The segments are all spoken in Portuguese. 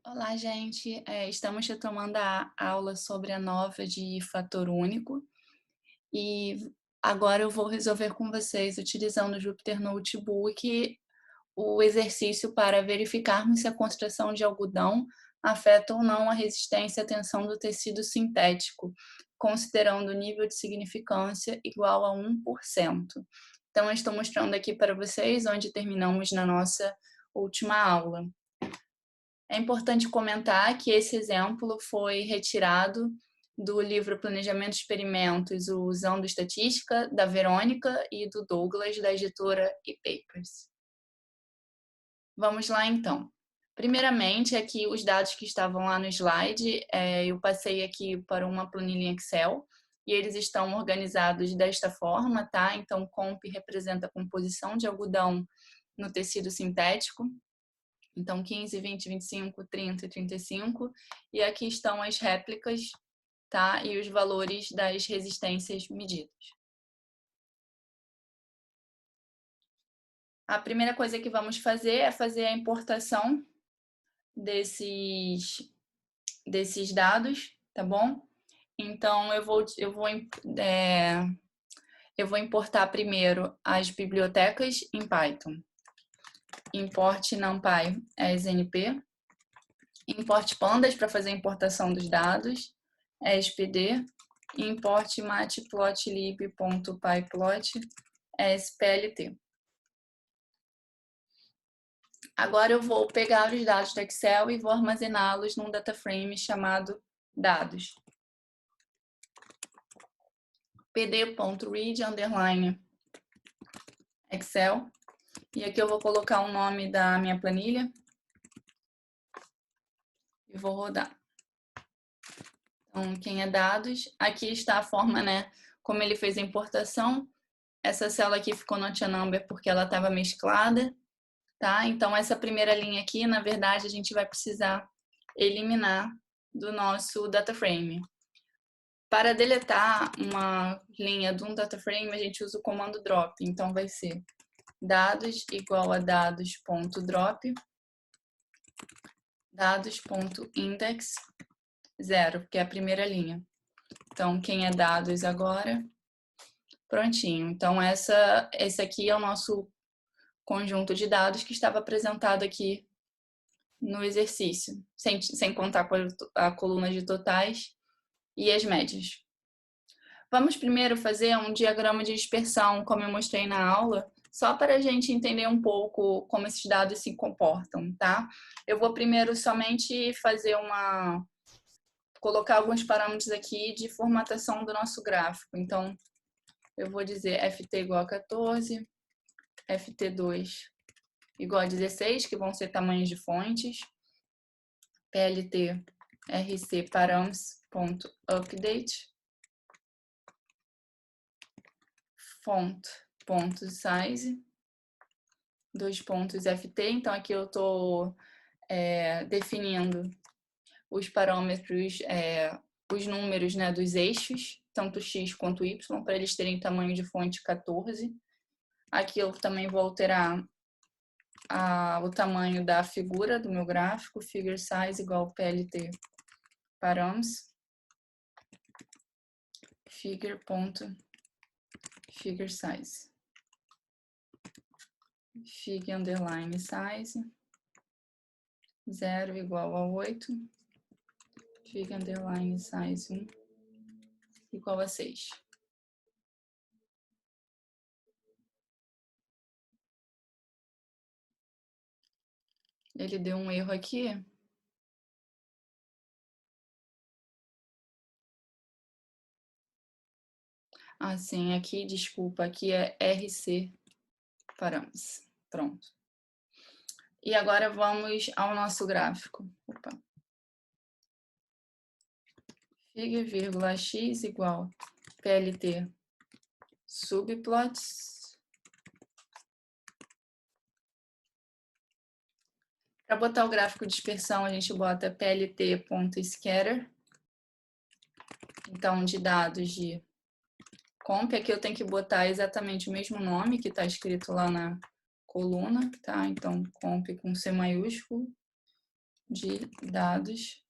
Olá, gente. Estamos retomando a aula sobre a nova de fator único e agora eu vou resolver com vocês, utilizando o Jupyter Notebook, o exercício para verificarmos se a concentração de algodão afeta ou não a resistência à tensão do tecido sintético, considerando o nível de significância igual a 1%. Então, eu estou mostrando aqui para vocês onde terminamos na nossa última aula. É importante comentar que esse exemplo foi retirado do livro Planejamento de Experimentos usando Estatística, da Verônica e do Douglas, da editora ePapers. Vamos lá, então. Primeiramente, aqui os dados que estavam lá no slide, eu passei aqui para uma planilha em Excel, e eles estão organizados desta forma, tá? Então, comp representa a composição de algodão no tecido sintético. Então, 15, 20, 25, 30 e 35. E aqui estão as réplicas, tá? E os valores das resistências medidas. A primeira coisa que vamos fazer é fazer a importação desses dados, tá bom? Então, eu vou importar primeiro as bibliotecas em Python. Import NumPy SNP. Import pandas para fazer a importação dos dados. SPD. Import matplotlib.pyplot splt. Agora eu vou pegar os dados do Excel e vou armazená-los num data frame chamado dados. pd.read_excel. E aqui eu vou colocar o nome da minha planilha e vou rodar. Então, quem é dados, aqui está a forma, né, como ele fez a importação. Essa célula aqui ficou not a number porque ela estava mesclada, tá? Então, essa primeira linha aqui, na verdade, a gente vai precisar eliminar do nosso data frame. Para deletar uma linha de um data frame, a gente usa o comando drop. Então, vai ser dados igual a dados.drop, dados.index 0, porque é a primeira linha. Então, quem é dados agora, prontinho. Então, esse aqui é o nosso conjunto de dados que estava apresentado aqui no exercício, sem contar com a coluna de totais e as médias. Vamos primeiro fazer um diagrama de dispersão, como eu mostrei na aula, só para a gente entender um pouco como esses dados se comportam, tá? Eu vou primeiro somente colocar alguns parâmetros aqui de formatação do nosso gráfico. Então, eu vou dizer ft igual a 14, ft2 igual a 16, que vão ser tamanhos de fontes, plt rc params.update, font.size, ft. Então, aqui eu estou definindo os parâmetros, os números, né, dos eixos, tanto x quanto y, para eles terem tamanho de fonte 14. Aqui eu também vou alterar o tamanho da figura do meu gráfico, figure size igual plt params, figure size, fig underline size 0 igual a 8, fig underline size 1 igual a 6. Ele deu um erro aqui. Sim, aqui, desculpa, aqui é RC params. Pronto. E agora vamos ao nosso gráfico. Opa. Fig, vírgula, x igual plt subplots. Para botar o gráfico de dispersão, a gente bota plt.scatter. Então, de dados de comp, aqui eu tenho que botar exatamente o mesmo nome que está escrito lá na coluna, tá? Então, comp com C maiúsculo. de dados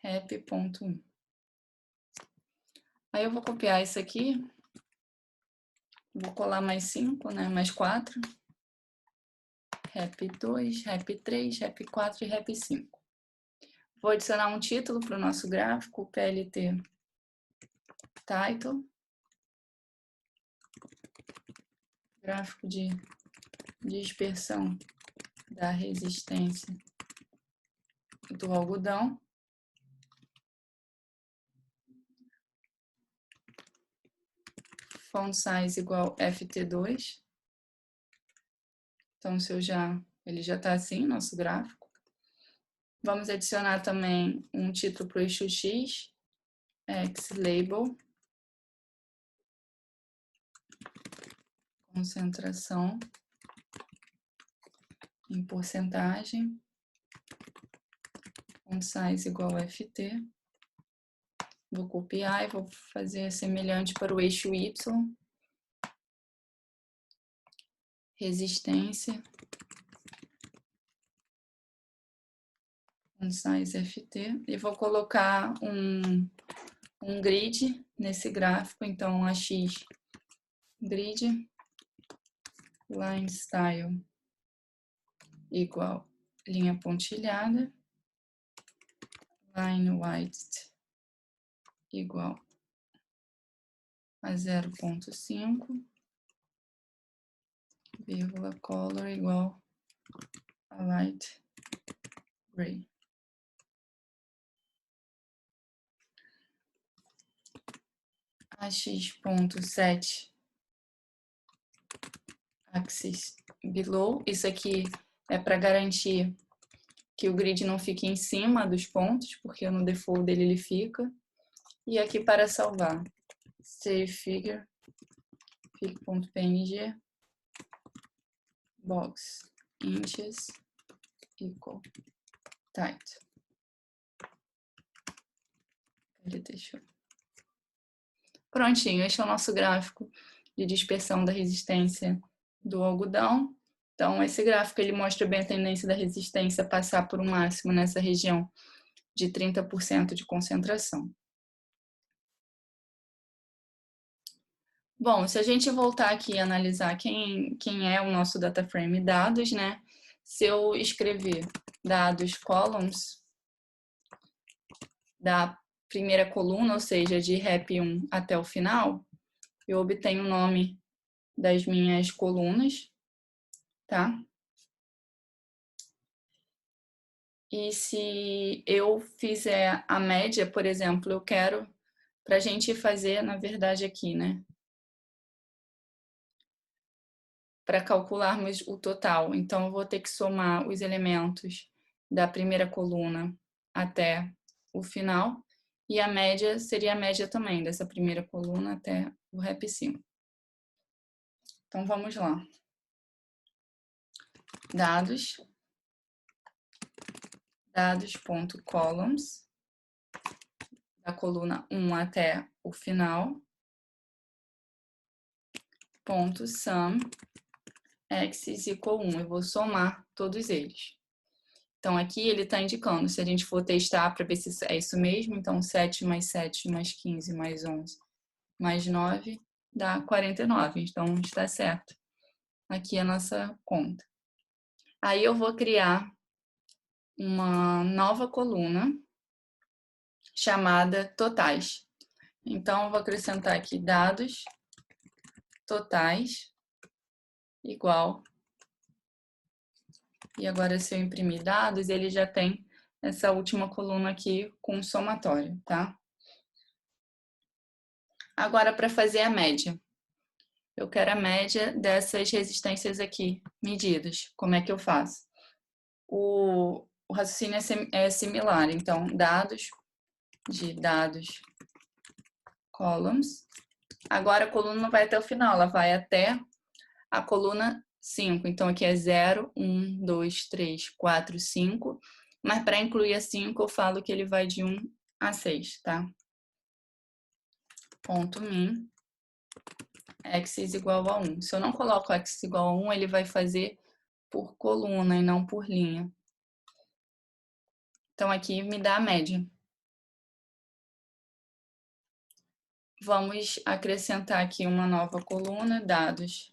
rep.1. Aí eu vou copiar isso aqui, vou colar mais 5, né? Mais 4. rep2, rep3, rep4 e rep5. Vou adicionar um título para o nosso gráfico, PLT Title. Gráfico de dispersão da resistência do algodão. Font size igual ft2. Então, ele já está assim, nosso gráfico. Vamos adicionar também um título para o eixo X, X-Label, concentração em porcentagem, font size igual ft. Vou copiar e vou fazer semelhante para o eixo Y, resistência, font size ft, e vou colocar um grid nesse gráfico, então AX grid line style igual linha pontilhada, line width igual a 0.5, vírgula color igual a light gray. AX.set axis below, isso aqui é para garantir que o grid não fique em cima dos pontos, porque no default dele ele fica. E aqui para salvar, save figure, fig.png, box inches equal tight. Ele deixou. Prontinho, este é o nosso gráfico de dispersão da resistência do algodão. Então, esse gráfico ele mostra bem a tendência da resistência passar por um máximo nessa região de 30% de concentração. Bom, se a gente voltar aqui e analisar quem é o nosso data frame dados, né? Se eu escrever dados columns da primeira coluna, ou seja, de rep 1 até o final, eu obtenho o nome das minhas colunas, tá? E se eu fizer a média, por exemplo, eu quero, para a gente fazer, na verdade, aqui, né? Para calcularmos o total. Então, eu vou ter que somar os elementos da primeira coluna até o final. E a média seria a média também, dessa primeira coluna até o rep 5. Então, vamos lá. Dados.columns, da coluna 1 até o final, ponto sum, x igual 1. Eu vou somar todos eles. Então, aqui ele está indicando, se a gente for testar para ver se é isso mesmo, então 7 mais 7 mais 15 mais 11 mais 9 dá 49. Então, está certo. Aqui é a nossa conta. Aí eu vou criar uma nova coluna chamada totais. Então, eu vou acrescentar aqui dados totais igual. E agora, se eu imprimir dados, ele já tem essa última coluna aqui com somatório, tá? Agora, para fazer a média. Eu quero a média dessas resistências aqui, medidas. Como é que eu faço? O raciocínio é similar. Então, dados columns. Agora, a coluna não vai até o final, ela vai até a coluna 5. Então, aqui é 0, 1, 2, 3, 4, 5. Mas, para incluir a 5, eu falo que ele vai de 1 a 6, tá? Ponto min, x igual a 1. Se eu não coloco x igual a 1, ele vai fazer por coluna e não por linha. Então, aqui me dá a média. Vamos acrescentar aqui uma nova coluna, dados,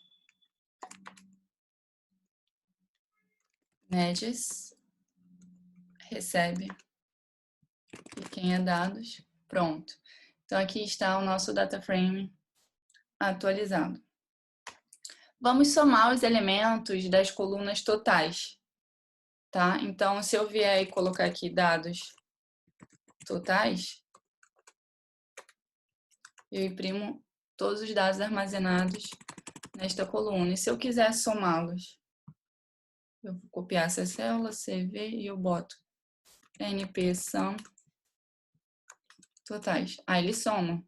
médias, recebe, e quem é dados, pronto. Então, aqui está o nosso data frame atualizado. Vamos somar os elementos das colunas totais, tá? Então, se eu vier e colocar aqui dados totais, eu imprimo todos os dados armazenados nesta coluna. E se eu quiser somá-los, eu vou copiar essa célula, CV, e eu boto NP sum totais. Aí ele soma.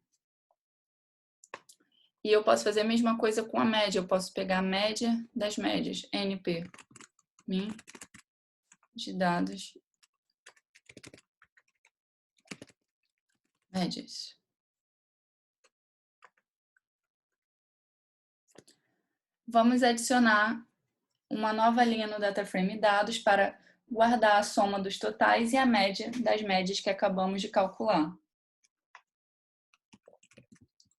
E eu posso fazer a mesma coisa com a média. Eu posso pegar a média das médias. NP min de dados médias. Vamos adicionar uma nova linha no DataFrame dados para guardar a soma dos totais e a média das médias que acabamos de calcular.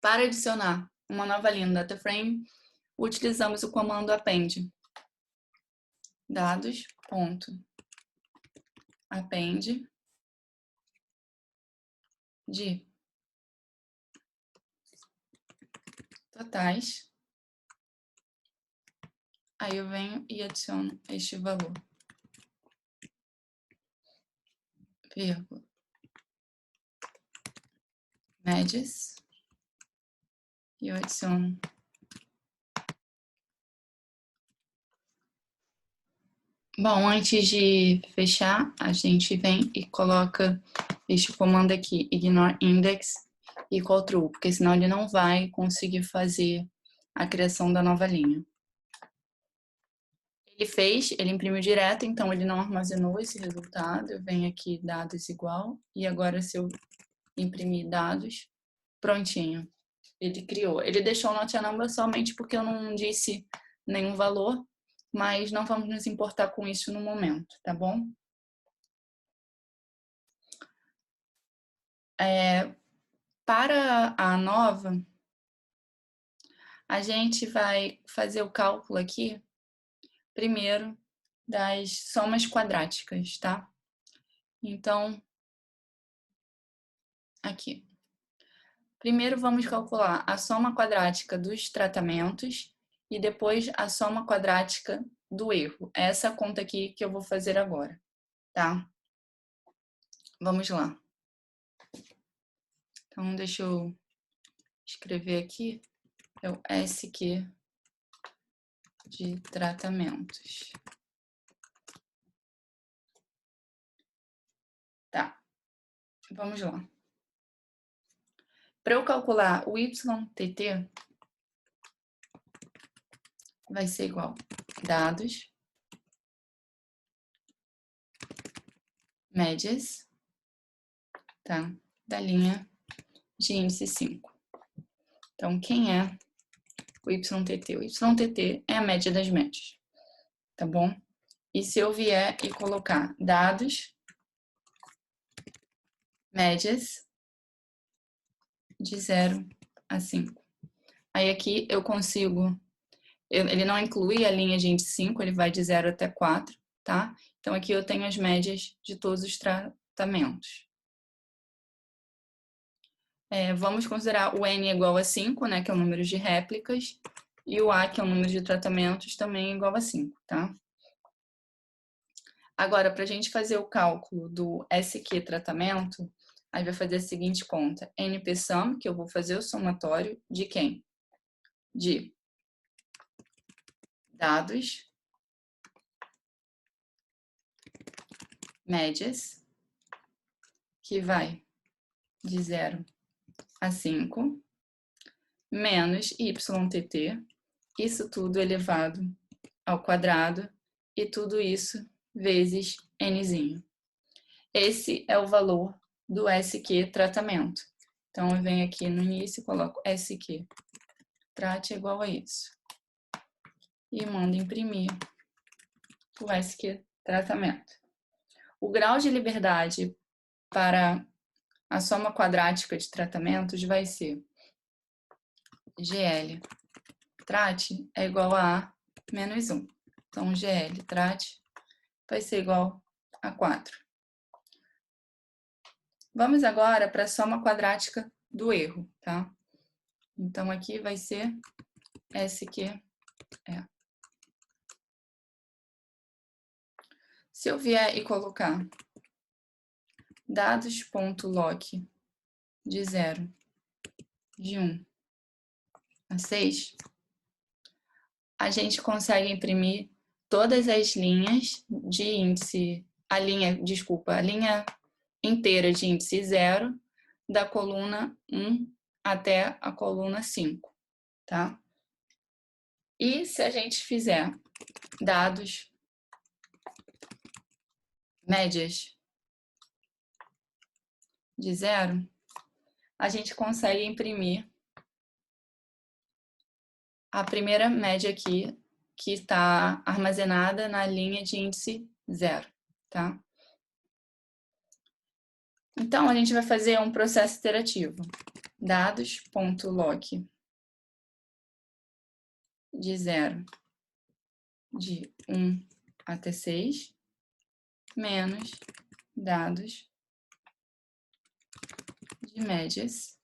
Para adicionar uma nova linha no DataFrame, utilizamos o comando append. Dados.append de totais. Aí eu venho e adiciono este valor. Vírgula. Médias. E eu adiciono bom, antes de fechar, a gente vem e coloca este comando aqui, ignore index equal true, porque senão ele não vai conseguir fazer a criação da nova linha. Ele fez, ele imprimiu direto, então ele não armazenou esse resultado. Eu venho aqui, dados igual, e agora se eu imprimir dados, prontinho. Ele criou. Ele deixou not a number somente porque eu não disse nenhum valor, mas não vamos nos importar com isso no momento, tá bom? Para a nova, a gente vai fazer o cálculo aqui, primeiro, das somas quadráticas, tá? Então, aqui. Primeiro vamos calcular a soma quadrática dos tratamentos e depois a soma quadrática do erro. É essa conta aqui que eu vou fazer agora, tá? Vamos lá. Então, deixa eu escrever aqui. É o SQ de tratamentos. Tá, vamos lá. Para eu calcular o YTT, vai ser igual dados, médias, tá? Da linha de índice 5. Então, quem é o YTT? O YTT é a média das médias, tá bom? E se eu vier e colocar dados, médias, de 0 a 5. Aí aqui eu consigo, ele não inclui a linha de índice 5, ele vai de 0 até 4, tá? Então aqui eu tenho as médias de todos os tratamentos. Vamos considerar o N igual a 5, né, que é o número de réplicas, e o A, que é o número de tratamentos, também igual a 5, tá? Agora, para a gente fazer o cálculo do SQ tratamento, a gente vai fazer a seguinte conta. NP-sum, que eu vou fazer o somatório de quem? De dados, médias, que vai de 0 a 5, menos YTT, isso tudo elevado ao quadrado, e tudo isso vezes Nzinho. Esse é o valor do SQ tratamento. Então, eu venho aqui no início e coloco SQ trate igual a isso. E mando imprimir o SQ tratamento. O grau de liberdade para a soma quadrática de tratamentos vai ser GL trate é igual a A menos 1. Então, GL trate vai ser igual a 4. Vamos agora para a soma quadrática do erro, tá? Então, aqui vai ser SQ. Se eu vier e colocar dados.loc de 0, de 1 a 6, a gente consegue imprimir todas as linhas de índice, a linha inteira de índice 0, da coluna 1 até a coluna 5, tá? E se a gente fizer dados médias de 0, a gente consegue imprimir a primeira média aqui, que está armazenada na linha de índice 0, tá? Então, a gente vai fazer um processo iterativo. Dados.loc de 0, de 1 até 6, menos dados de médias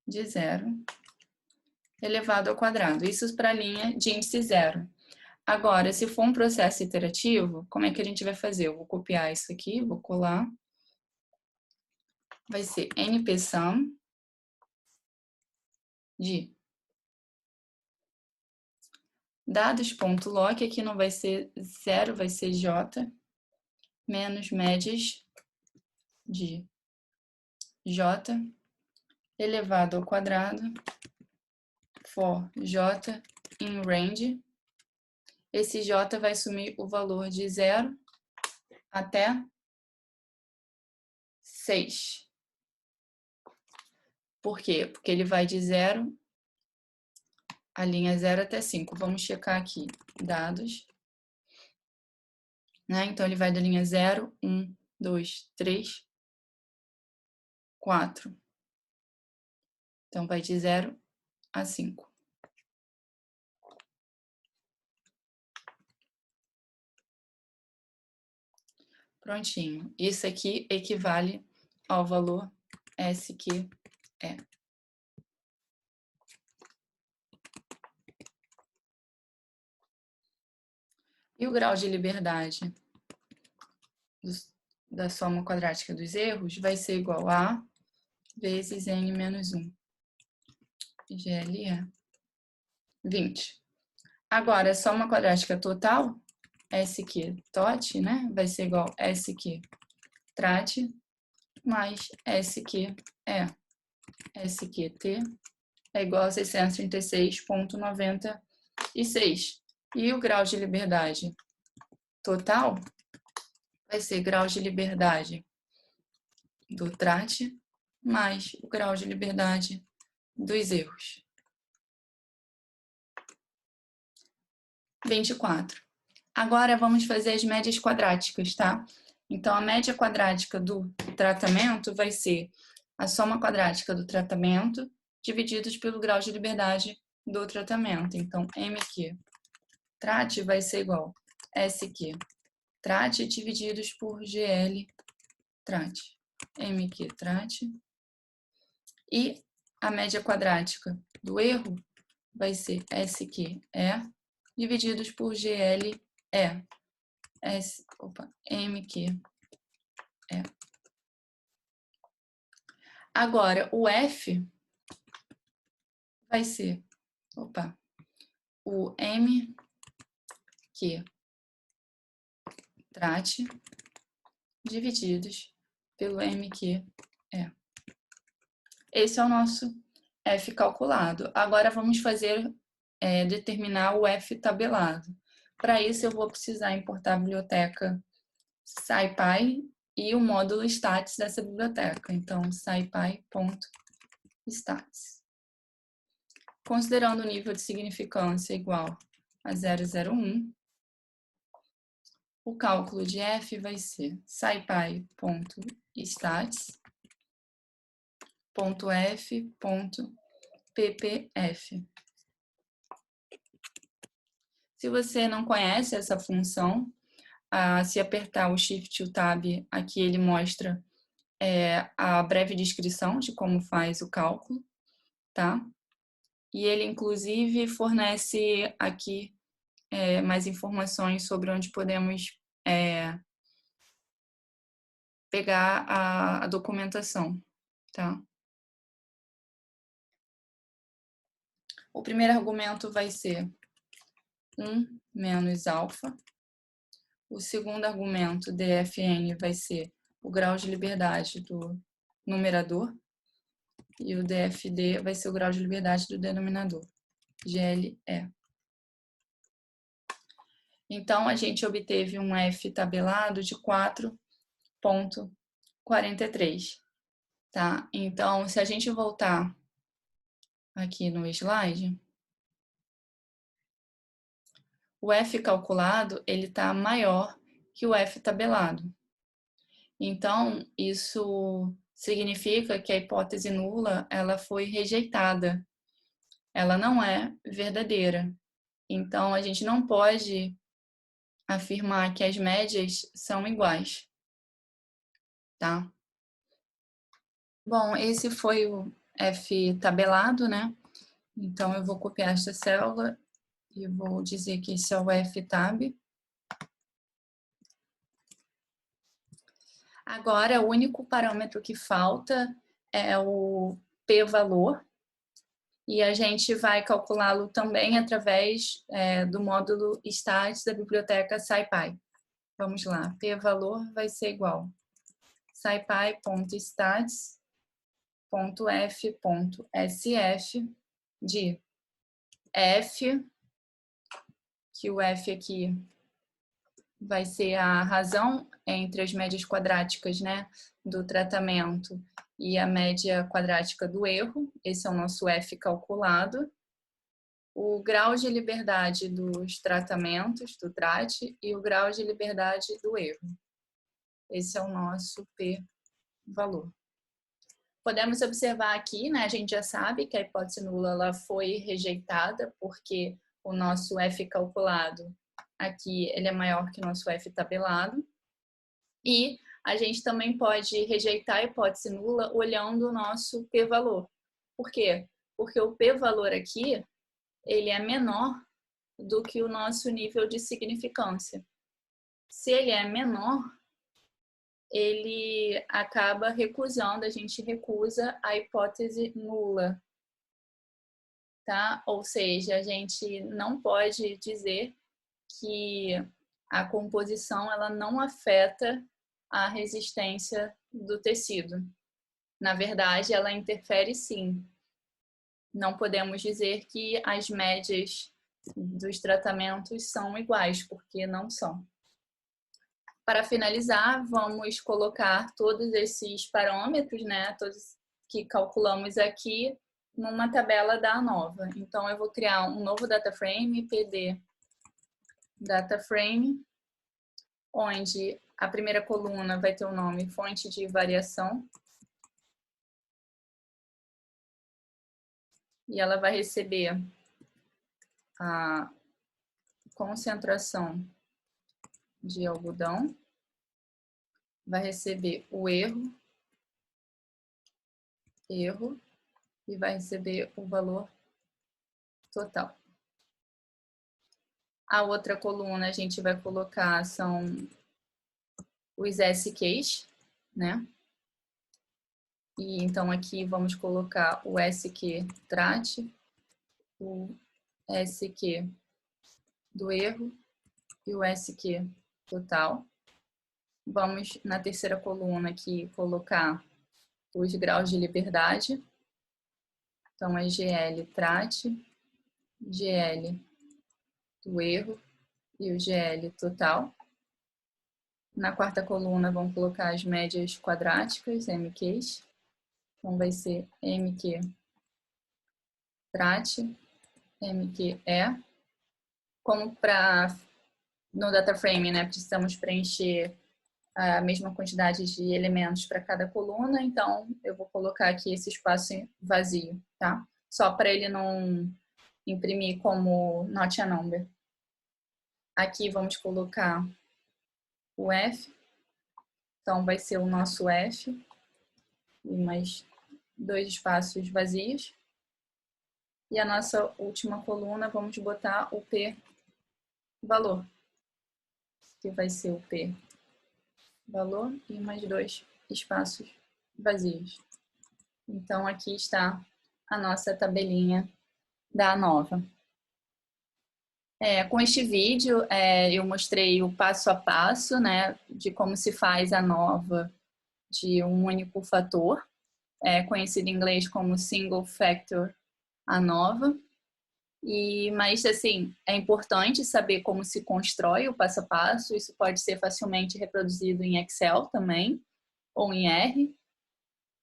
de 0 elevado ao quadrado. Isso para a linha de índice 0. Agora, se for um processo iterativo, como é que a gente vai fazer? Eu vou copiar isso aqui, vou colar. Vai ser npsum de dados.loc, aqui não vai ser 0, vai ser j, menos médias de j elevado ao quadrado for j in range. Esse j vai assumir o valor de 0 até 6. Por quê? Porque ele vai de 0, a linha 0 até 5. Vamos checar aqui, dados. Né? Então, ele vai da linha 0, 1, 2, 3, 4. Então, vai de 0 a 5. Prontinho. Isso aqui equivale ao valor SQE. E o grau de liberdade da soma quadrática dos erros vai ser igual a vezes n menos 1. GLE 20. Agora, a soma quadrática total, SQ TOT, né? Vai ser igual a SQ trate mais SQE. SQT é igual a 636,96. E o grau de liberdade total vai ser grau de liberdade do trate mais o grau de liberdade dos erros. 24. Agora vamos fazer as médias quadráticas, tá? Então, a média quadrática do tratamento vai ser a soma quadrática do tratamento divididos pelo grau de liberdade do tratamento. Então, MQ trate vai ser igual a SQ trate divididos por GL trate. MQ trate. E a média quadrática do erro vai ser SQE divididos por GLE. MQ. Agora, o F vai ser, o MQ trate divididos pelo MQ. Esse é o nosso F calculado. Agora, vamos determinar o F tabelado. Para isso, eu vou precisar importar a biblioteca SciPy e o módulo stats dessa biblioteca. Então, scipy.stats. Considerando o nível de significância igual a 001. O cálculo de F vai ser scipy.stats.f.ppf. Se você não conhece essa função, se apertar o Shift e o Tab, aqui ele mostra a breve descrição de como faz o cálculo, tá? E ele, inclusive, fornece aqui mais informações sobre onde podemos pegar a documentação, tá? O primeiro argumento vai ser 1 menos alfa. O segundo argumento, dfn, vai ser o grau de liberdade do numerador. E o dfd vai ser o grau de liberdade do denominador, GLE. Então, a gente obteve um F tabelado de 4,43, tá? Então, se a gente voltar aqui no slide, o F calculado, ele está maior que o F tabelado. Então, isso significa que a hipótese nula, ela foi rejeitada. Ela não é verdadeira. Então, a gente não pode afirmar que as médias são iguais, tá? Bom, esse foi o F tabelado, né? Então, eu vou copiar esta célula e vou dizer que esse é o F tab. Agora, o único parâmetro que falta é o p-valor, e a gente vai calculá-lo também através do módulo stats da biblioteca SciPy. Vamos lá, p-valor vai ser igual scipy.stats.f.sf de f, que o f aqui vai ser a razão entre as médias quadráticas, né, do tratamento e a média quadrática do erro. Esse é o nosso F calculado. O grau de liberdade dos tratamentos, do TRAT, e o grau de liberdade do erro. Esse é o nosso P-valor. Podemos observar aqui, né, a gente já sabe que a hipótese nula ela foi rejeitada, porque o nosso F calculado aqui ele é maior que o nosso F tabelado. E a gente também pode rejeitar a hipótese nula olhando o nosso p-valor. Por quê? Porque o p-valor aqui ele é menor do que o nosso nível de significância. Se ele é menor, ele acaba recusando, a gente recusa a hipótese nula, tá? Ou seja, a gente não pode dizer que a composição ela não afeta a resistência do tecido. Na verdade, ela interfere sim. Não podemos dizer que as médias dos tratamentos são iguais, porque não são. Para finalizar, vamos colocar todos esses parâmetros, né, todos que calculamos aqui, numa tabela da ANOVA. Então, eu vou criar um novo data frame, PD data frame, onde a primeira coluna vai ter o nome fonte de variação. E ela vai receber a concentração de algodão, vai receber o erro, e vai receber o valor total. A outra coluna a gente vai colocar são os SQs, né? E então aqui vamos colocar o SQ trat, o SQ do erro e o SQ total. Vamos na terceira coluna aqui colocar os graus de liberdade. Então é GL trat, GL do erro e o GL total. Na quarta coluna vamos colocar as médias quadráticas, MQs. Então vai ser MQ trat, MQE como no data frame, né, precisamos preencher a mesma quantidade de elementos para cada coluna, então eu vou colocar aqui esse espaço vazio, tá? Só para ele não imprimir como not a number. Aqui vamos colocar o F, então vai ser o nosso F, e mais 2 espaços vazios. E a nossa última coluna, vamos botar o P valor, que vai ser o P valor e mais 2 espaços vazios. Então, aqui está a nossa tabelinha da ANOVA. Com este vídeo, eu mostrei o passo a passo, né, de como se faz a ANOVA de um único fator, conhecido em inglês como Single Factor ANOVA. Mas, assim, é importante saber como se constrói o passo a passo. Isso pode ser facilmente reproduzido em Excel também, ou em R,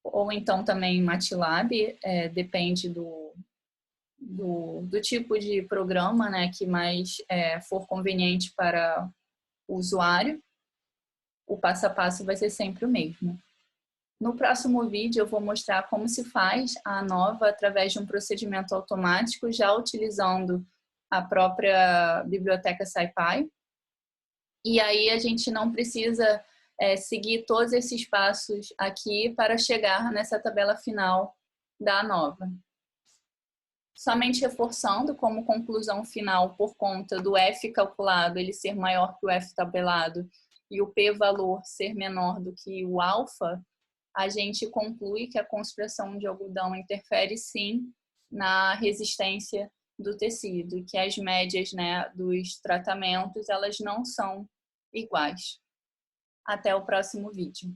ou então também em MATLAB, depende do tipo de programa, né, que mais for conveniente para o usuário. O passo a passo vai ser sempre o mesmo. No próximo vídeo eu vou mostrar como se faz a ANOVA através de um procedimento automático, já utilizando a própria biblioteca SciPy. E aí a gente não precisa seguir todos esses passos aqui para chegar nessa tabela final da ANOVA. Somente reforçando como conclusão final, por conta do F calculado ele ser maior que o F tabelado e o P valor ser menor do que o alfa, a gente conclui que a concentração de algodão interfere sim na resistência do tecido, que as médias, né, dos tratamentos elas não são iguais. Até o próximo vídeo.